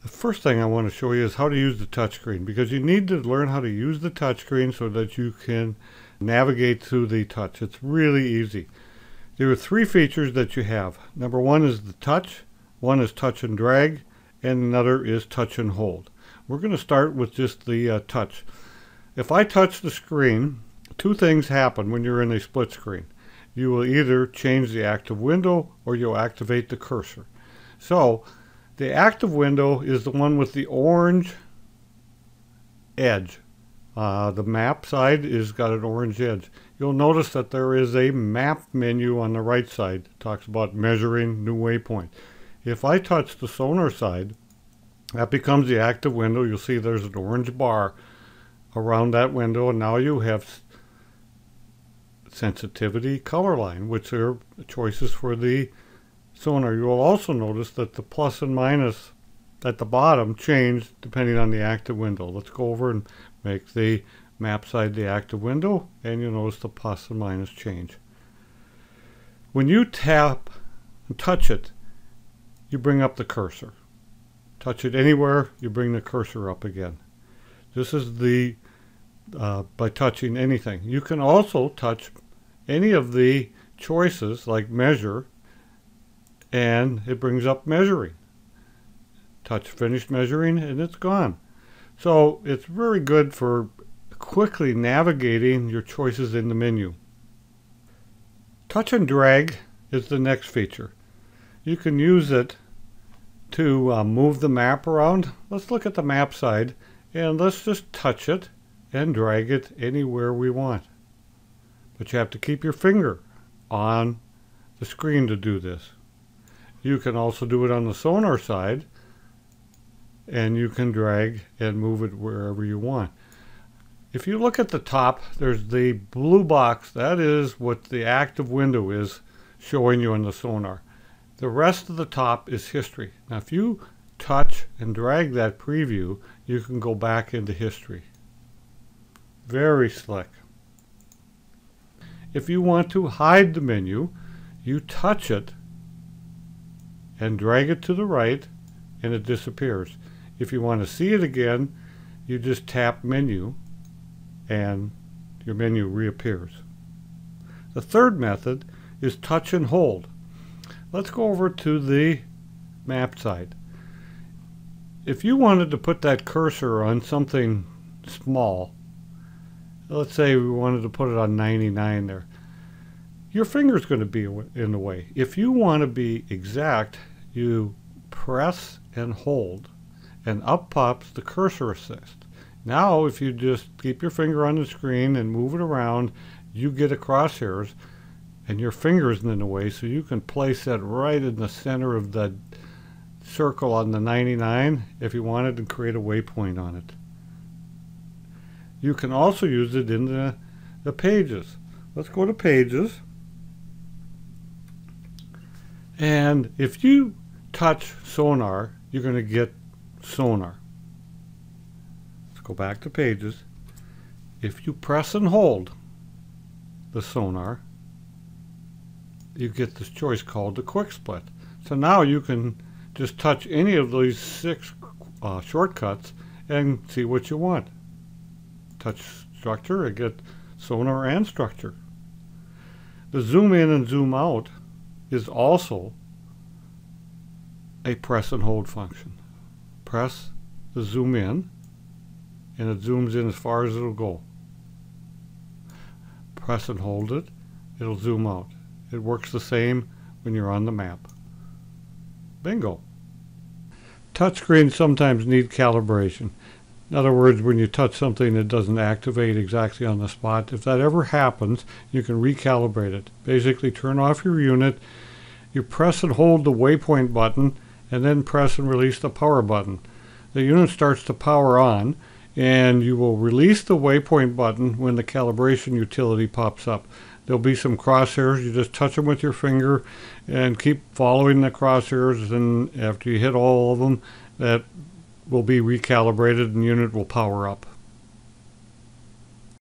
The first thing I want to show you is how to use the touchscreen, because you need to learn how to use the touchscreen so that you can navigate through the touch. It's really easy. There are three features that you have. Number one is the touch, one is touch and drag, and another is touch and hold. We're going to start with just the touch. If I touch the screen, two things happen when you're in a split screen. You will either change the active window or you'll activate the cursor. So the active window is the one with the orange edge. The map side is got an orange edge. You'll notice that there is a map menu on the right side. It talks about measuring new waypoint. If I touch the sonar side, that becomes the active window. You'll see there's an orange bar around that window, and now you have sensitivity, color line, which are choices for the sonar. You will also notice that the plus and minus at the bottom change depending on the active window. Let's go over and make the map side the active window, and you'll notice the plus and minus change. When you tap and touch it, you bring up the cursor. Touch it anywhere, you bring the cursor up again. This is the by touching anything. You can also touch any of the choices like measure, and it brings up measuring. Touch finish measuring and it's gone. So it's very good for quickly navigating your choices in the menu. Touch and drag is the next feature. You can use it to move the map around. Let's look at the map side, and let's just touch it and drag it anywhere we want. But you have to keep your finger on the screen to do this. You can also do it on the sonar side, and you can drag and move it wherever you want. If you look at the top, there's the blue box. That is what the active window is showing you on the sonar. The rest of the top is history. Now if you touch and drag that preview, you can go back into history. Very slick. If you want to hide the menu, you touch it and drag it to the right and it disappears. If you want to see it again, you just tap menu and your menu reappears. The third method is touch and hold. Let's go over to the map side. If you wanted to put that cursor on something small, let's say we wanted to put it on 99 there, your finger's going to be in the way. If you want to be exact, you press and hold, and up pops the cursor assist. Now if you just keep your finger on the screen and move it around, you get a crosshairs and your finger isn't in the way, so you can place that right in the center of the circle on the 99 if you wanted to create a waypoint on it. You can also use it in the pages. Let's go to pages, and if you touch sonar, you're going to get sonar. Let's go back to pages. If you press and hold the sonar, you get this choice called the quick split. So now you can just touch any of these 6 shortcuts and see what you want. Touch structure and get sonar and structure. The zoom in and zoom out is also a press and hold function. Press the zoom in and it zooms in as far as it'll go. Press and hold it, it'll zoom out. It works the same when you're on the map. Bingo. Touchscreens sometimes need calibration. In other words, when you touch something that doesn't activate exactly on the spot, if that ever happens, you can recalibrate it. Basically turn off your unit, you press and hold the waypoint button, and then press and release the power button. The unit starts to power on, and you will release the waypoint button when the calibration utility pops up. There'll be some crosshairs. You just touch them with your finger and keep following the crosshairs, and after you hit all of them, that will be recalibrated and the unit will power up.